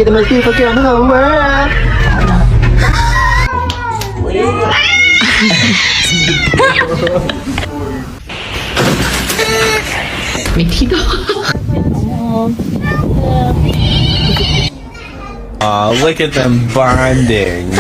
be the most beautiful girl in the whole world. May tito. Aw, look at them bonding.